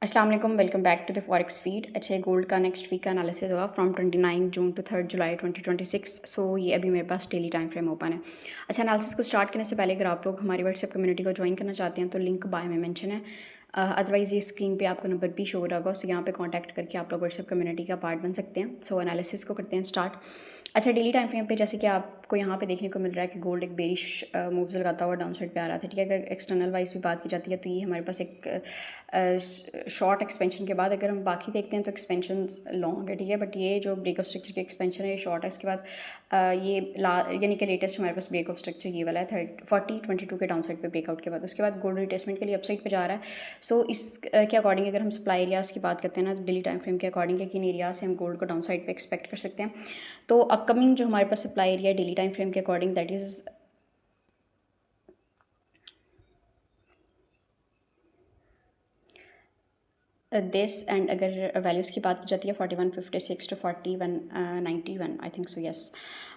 अस्सलाम वालेकुम, welcome back to the forex feed. अच्छा, गोल्ड का नेक्स्ट वीक का एनालिसिस होगा from 29 June to 3 July 2026। So ये अभी मेरे पास डेली टाइम फ्रेम ओपन है। अच्छा, एनालिसिस को स्टार्ट करने से पहले अगर आप लोग हमारी व्हाट्सएप कम्युनिटी को ज्वाइन करना चाहते हैं तो लिंक बाय में मेंशन है। अदरवाइज़ ये स्क्रीन पे आपको नंबर भी शो हो रहा होगा, सो यहाँ पे कांटेक्ट करके आप लोग व्हाट्सएप कम्युनिटी का पार्ट बन सकते हैं। सो एनालिसिस को करते हैं स्टार्ट। अच्छा, डेली टाइम फ्रेम पे जैसे कि आपको यहाँ पे देखने को मिल रहा है कि गोल्ड एक बेरिश मूव्स लगाता हुआ डाउन साइड पे आ रहा था। ठीक है, अगर एक्सटर्नल वाइज भी बात की जाती है तो ये हमारे पास एक शॉर्ट एक्सपेंशन के बाद अगर हम बाकी देखते हैं तो एक्सपेंशन लॉन्ग है। ठीक है, बट ये जो ब्रेक ऑफ स्ट्रक्चर की एक्सपेंशन है ये शॉर्ट है। उसके बाद ये यानी कि लेटेस्ट हमारे पास ब्रेक ऑफ स्ट्रक्चर ये वाला है 40-22 के डाउन साइड पे ब्रेकआउट के बाद। उसके बाद गोल्ड रिटेस्टमेंट के लिए अपसाइड पे जा रहा है। सो इस के अकॉर्डिंग अगर हम सप्लाई एरियाज़ की बात करते हैं ना तो डेली टाइम फ्रेम के अकॉर्डिंग है किन एरिया से हम गोल्ड को डाउन साइड पे एक्सपेक्ट कर सकते हैं। तो अपकमिंग जो हमारे पास supply area daily time frame के according that is this and अगर वैल्यूज़ की बात की जाती है 4156 to 4191 I think so yes.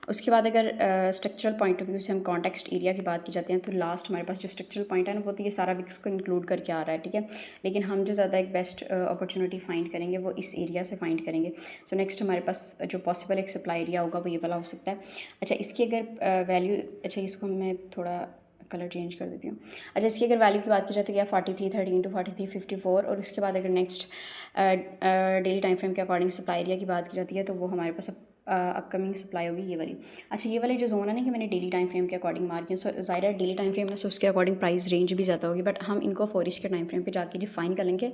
उसके बाद अगर स्ट्रक्चरल पॉइंट ऑफ व्यू से हम कॉन्टेक्स्ट एरिया की बात की जाती है तो लास्ट हमारे पास जो स्ट्रक्चरल पॉइंट है ना वो तो ये सारा विक्स को इंक्लूड करके आ रहा है। ठीक है, लेकिन हम जो ज़्यादा एक बेस्ट अपॉर्चुनिटी फाइंड करेंगे वो इस एरिया से फाइंड करेंगे। सो नेक्स्ट हमारे पास जो पॉसिबल एक सप्लाई एरिया होगा वो ये वाला हो सकता है। अच्छा, इसकी अगर वैल्यू अच्छा इसको मैं थोड़ा कलर चेंज कर देती हूँ। अच्छा, इसकी अगर वैल्यू की बात की जाए तो क्या 4313 टू 4354 और उसके बाद अगर नेक्स्ट डेली टाइम फ्रेम के अकॉर्डिंग सप्लाई एरिया की बात की जाती है तो वो हमारे पास अपकमिंग सप्लाई होगी ये वाली। अच्छा, ये वाली जो जोन है ना कि मैंने डेली टाइम फ्रेम के अकॉर्डिंग मार्क किया, सो ज़ाहिर है डेली टाइम फ्रेम में सो उसके अकॉर्डिंग प्राइस रेंज भी ज़्यादा होगी, बट हम इनको फोरिश के टाइम फ्रेम पे जाके डिफाइन कर लेंगे,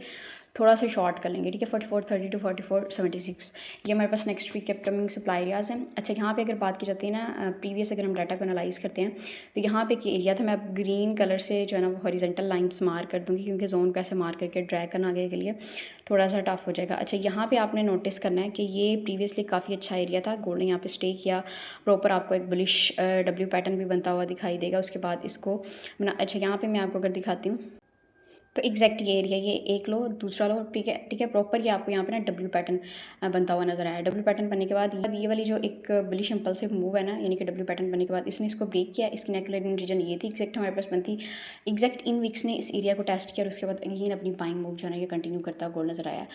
थोड़ा सा शॉर्ट कर लेंगे। ठीक है, 4430 टू 4476 ये हमारे पास नेक्स्ट वीक के अपकमिंग सप्लाई एरियाज़ हैं। अच्छा, यहाँ पे अगर बात की जाती है ना प्रीवियस अगर हम डाटा को एनालाइज करते हैं तो यहाँ पे एक एरिया था, मैं अब ग्रीन कलर से जो है ना वो हॉरिजेंटल लाइंस मार्क कर दूँगी क्योंकि जोन को ऐसे मार्क करके ड्रैग करना आगे के लिए थोड़ा सा टफ हो जाएगा। अच्छा, यहाँ पे आपने नोटिस करना है कि ये प्रीवियसली काफ़ी अच्छा एरिया था, गोल्ड ने यहाँ पे स्टे किया प्रॉपर, आपको एक बुलिश डब्ल्यू पैटर्न भी बनता हुआ दिखाई देगा। उसके बाद इसको अच्छा यहाँ पे मैं आपको अगर दिखाती हूँ तो एग्जैक्ट ये एरिया, ये एक लो दूसरा लो, ठीक है ठीक है, प्रॉपर ये आपको यहाँ पे ना डब्ल्यू पैटर्न बनता हुआ नजर आया। डब्ल्यू पैटर्न बनने के बाद ये वाली जो एक बुलिश इंपल्सिव मूव है ना, यानी कि डब्ल्यू पैटर्न बनने के बाद इसने इसको ब्रेक किया। इसकी नेकलाइन रीजन ये थी एग्जैक्ट हमारे पास बनती, एग्जैक्ट इन वीक्स ने इस एरिया को टेस्ट किया और उसके बाद अगेन अपनी बाइंग मूव जो है ना ये कंटिन्यू करता गोल्ड नजर आया।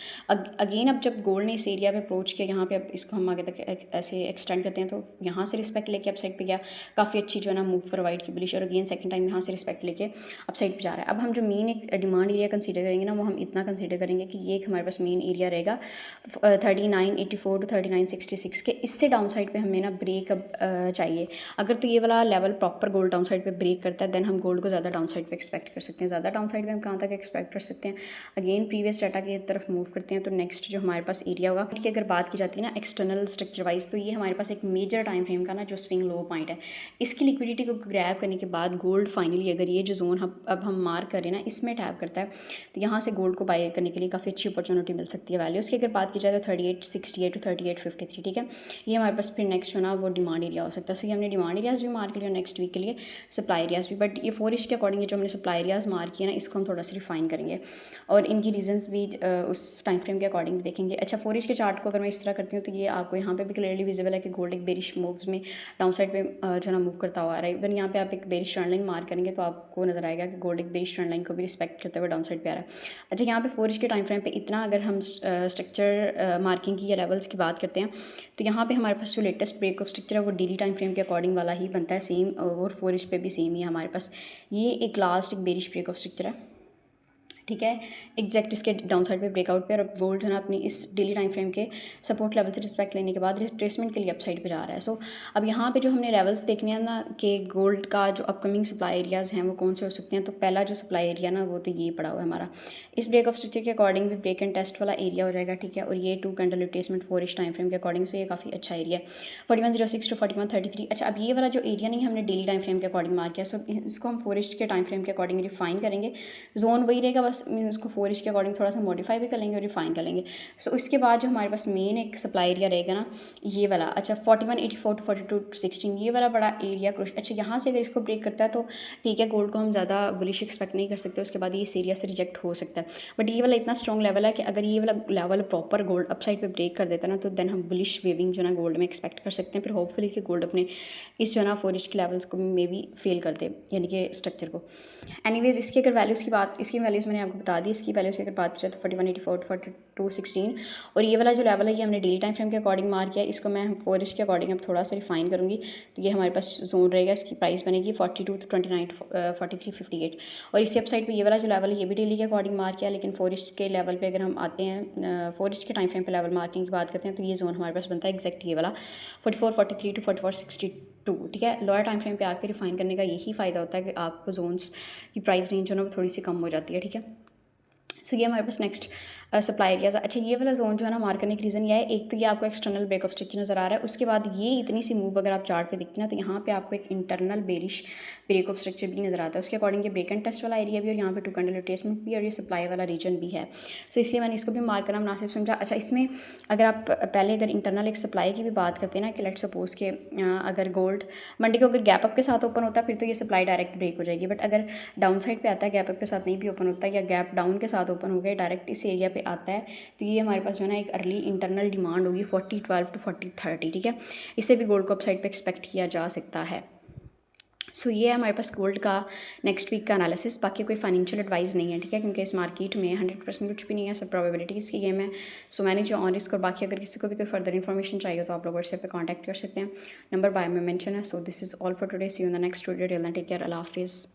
अगेन अब जब गोल्ड ने इस एरिया पे अप्रोच किया, यहाँ पे अब इसको हम आगे तक ऐसे एक्सटेंड करते हैं तो यहाँ से रिस्पेक्ट लेके अप साइड पे गया, काफ़ी अच्छी जो है ना मूव प्रोवाइड की बुलिश, और अगेन सेकंड टाइम यहाँ से रिस्पेक्ट लेके अप साइड पे जा रहा है। अब हम जो मेन एक डिमांड एरिया कंसीडर करेंगे ना वो हम इतना कंसीडर करेंगे कि ये एक हमारे पास मेन एरिया रहेगा 3984 टू 3966 के। इससे डाउन साइड पे हमें ना ब्रेक अब चाहिए। अगर तो ये वाला level proper gold down side पे ब्रेक करता है देन हम गोल्ड को ज़्यादा डाउन साइड पे एक्सपेक्ट कर सकते हैं। ज़्यादा डाउन साइड पे हम कहाँ तक एक्सपेक्ट कर सकते हैं, अगेन प्रीवियस डाटा की तरफ मूव करते हैं तो नेक्स्ट जो हमारे पास एरिया होगा की अगर बात की जाती है ना एक्सटर्नल स्ट्रक्चर वाइज तो ये हमारे पास एक मेजर टाइम फ्रेम का ना जो स्विंग लो पॉइंट है, इसकी लिक्विडिटी को ग्रैब करने के बाद गोल्ड फाइनली अगर ये जो जोन अब हम मार्क करें ना इसमें टैप करता है तो यहाँ से गोल्ड को बाय करने के लिए काफ़ी अच्छी अपॉर्चुनिटी मिल सकती है। वैल्यूज़ की अगर बात की जाए तो 3868 टू 3853। ठीक है, ये हमारे पास फिर नेक्स्ट जो ना वो डिमांड एरिया हो सकता है। सो ये हमने डिमांड एरियाज़ भी मार्क लिया नेक्स्ट वीक के लिए, सप्लाई एरियाज़ भी, बट ये फोरिश के अकॉर्डिंग जो हमने सप्लाई एरियाज़ मार्क किया ना इसको हम थोड़ा सा रिफाइन करेंगे और इनकी रीजंस भी उस टाइम फ्रेम के अकॉर्डिंग देखेंगे। अच्छा, फोरिश के चार्ट को अगर मैं इस तरह करती हूँ तो ये आपको यहाँ पे भी क्लियरली विजिबल है कि गोल्ड एक बेरिश मूव्स में डाउन साइड पे जो ना मूव करता हुआ आ रहा है। इवन यहाँ पे आप एक बेरिश ट्रेंड लाइन मार्क करेंगे तो आपको नजर आएगा कि गोल्ड एक बेरिश ट्रेंड लाइन को भी रिस्पेक्ट करते हुए डाउन साइड पे आ रहा है। अच्छा, यहाँ पे फोरिश के टाइम फ्रेम पे इतना अगर हम स्ट्रक्चर मार्किंग की या लेवल्स की बात करते हैं तो यहाँ पे हमारे पास जो लेटेस्ट ब्रेक ऑफ स्ट्रक्चर है वो डेली टाइम फ्रेम के अकॉर्डिंग वाला ही बनता है सेम, और फोरिश पे भी सेम ही है हमारे पास। ये एक लास्ट एक बेरिश ब्रेक ऑफ स्ट्रक्चर है। ठीक है, एग्जैक्ट इसके डाउन साइड पे ब्रेकआउट पे, और गोल्ड जो है ना अपनी इस डेली टाइम फ्रेम के सपोर्ट लेवल से रिस्पेक्ट लेने के बाद रिट्रेसमेंट के लिए अप साइड पे जा रहा है। सो अब यहाँ पे जो हमने लेवल्स देखने हैं ना कि गोल्ड का जो अपकमिंग सप्लाई एरियाज़ हैं वो कौन से हो सकते हैं, तो पहला जो सप्लाई एरिया ना वो तो ये पड़ा हुआ है हमारा, इस ब्रेक ऑफ स्ट्रक्चर के अकॉर्डिंग भी ब्रेक एंड टेस्ट वाला एरिया हो जाएगा। ठीक है, और ये 2 कैंडल रिट्रेसमेंट 4 इस टाइम फ्रेम के अकॉर्डिंग, सो ये काफ़ी अच्छा एरिया है 4106 टू 4133। अच्छा, अब ये वाला जो एरिया नहीं हमने डेली टाइम फ्रेम के अकॉर्डिंग मार्क किया, सो इसको हम 4 के टाइम फ्रेम के अकॉर्डिंग रिफाइन करेंगे। जोन वही रहेगा, बस इसको 4 के अकॉर्डिंग थोड़ा सा मॉडिफाई भी कर लेंगे और रिफाइन कर लेंगे। सो इसके बाद जो हमारे पास मेन एक सप्लाई एरिया रहेगा ना ये वाला, अच्छा 4184 टू 4216 ये वाला बड़ा एरिया क्रोश। अच्छा, यहाँ से अगर इसको ब्रेक करता है तो ठीक है, गोल्ड को हम ज़्यादा बुलिश एक्सपेक्ट नहीं कर सकते, उसके बाद ये इस एरिया से रिजेक्ट हो सकता है। बट ये वाला इतना स्ट्रॉन्ग लेवल है कि अगर ये वाला लेवल प्रॉपर गोल्ड अपसाइड पे ब्रेक कर देता है ना तो देन हम बुलिश वेविंग जो ना गोल्ड में एक्सपेक्ट कर सकते हैं। फिर होपफुली कि गोल्ड अपने इस जो ना 4 के लेवल्स को मे बी फेल कर दे, यानी कि स्ट्रक्चर को। एनीवेज इसकी अगर वैल्यूज़ की बात, इसकी वैल्यूज़ मैंने आपको बता दी। इसकी वैल्यूज़ की अगर बात की जाए तो 4184 to 4216, और ये वाला जो लेवल है ये हमने डेली टाइम फ्रेम के अकॉर्डिंग मार्क किया है। इसको मैं 4 के अकॉर्डिंग अब थोड़ा सा रिफाइन करूँगी, तो ये हमारे पास जोन रहेगा। इसकी प्राइस बनेगी 42 to 29 4358, और इसी अपसाइड पे ये वाला जो लेवल है ये भी डेली के अकॉर्डिंग मार्क किया, लेकिन 4 के लेवल पे अगर हम आते हैं 4 के टाइम फ्रेम पे लेवल मार्किंग की बात करते हैं तो ये जोन हमारे पास बनता है एग्जैक्ट ये वाला 44 43 to 44 62। ठीक है, लोअर टाइम फ्रेम पे आकर रिफाइन करने का यही फ़ायदा होता है कि आपको जोन्स की प्राइस रेंज जो है ना वो थोड़ी सी कम हो जाती है। ठीक है, सो ये हमारे पास नेक्स्ट सप्लाई एरियाज। अच्छा, ये वाला जोन जो है ना मार्क करने का रीज़न ये है, एक तो ये आपको एक्सटर्नल ब्रेक ऑफ स्ट्रक्चर नज़र आ रहा है, उसके बाद ये इतनी सी मूव अगर आप चार्ट पे दिखती ना तो यहाँ पे आपको एक internal bearish break of structure भी नज़र आता है। उसके अकॉर्डिंग ये ब्रेक एंड टेस्ट वाला एरिया भी, और यहाँ पे 2 कैंडल रिट्रेसमेंट भी, और ये सप्लाई वाला रीजन भी है। सो इसलिए मैंने इसको भी मार्क करना मुनासिब समझा। अच्छा, इसमें अगर आप पहले अगर इंटरनल एक सप्लाई की भी बात करते हैं ना कि लेट सपोज के अगर गोल्ड मंडी को अगर गैप अप के साथ ओपन होता है फिर तो ये सप्लाई डायरेक्ट ब्रेक हो जाएगी, बट अगर डाउन साइड पे आता है गैप अप के साथ नहीं भी ओपन होता है या गैप डाउन के साथ ओपन हो गया डायरेक्ट इस एरिया पे आता है, तो ये हमारे पास जो है ना एक अर्ली इंटरनल डिमांड होगी 4012 to 4030। ठीक है, इससे भी गोल्ड को अपसाइड पे एक्सपेक्ट किया जा सकता है। सो ये है हमारे पास गोल्ड का नेक्स्ट वीक का एनालिसिस। बाकी कोई फाइनेंशियल एडवाइस नहीं है, ठीक है, क्योंकि इस मार्केट में 100% कुछ भी नहीं है, सब प्रोबेबिलिटीज़ की गेम है। सो मैंने जो ऑन रिस्क, और बाकी अगर किसी को भी कोई फर्दर इन्फॉर्मेशन चाहिए तो आप लोग व्हाट्सएप पे कांटेक्ट कर सकते हैं, नंबर बाय में मेंशन है। So this is all for today, see you in the next video, till then take care, अल्लाह हाफिज़।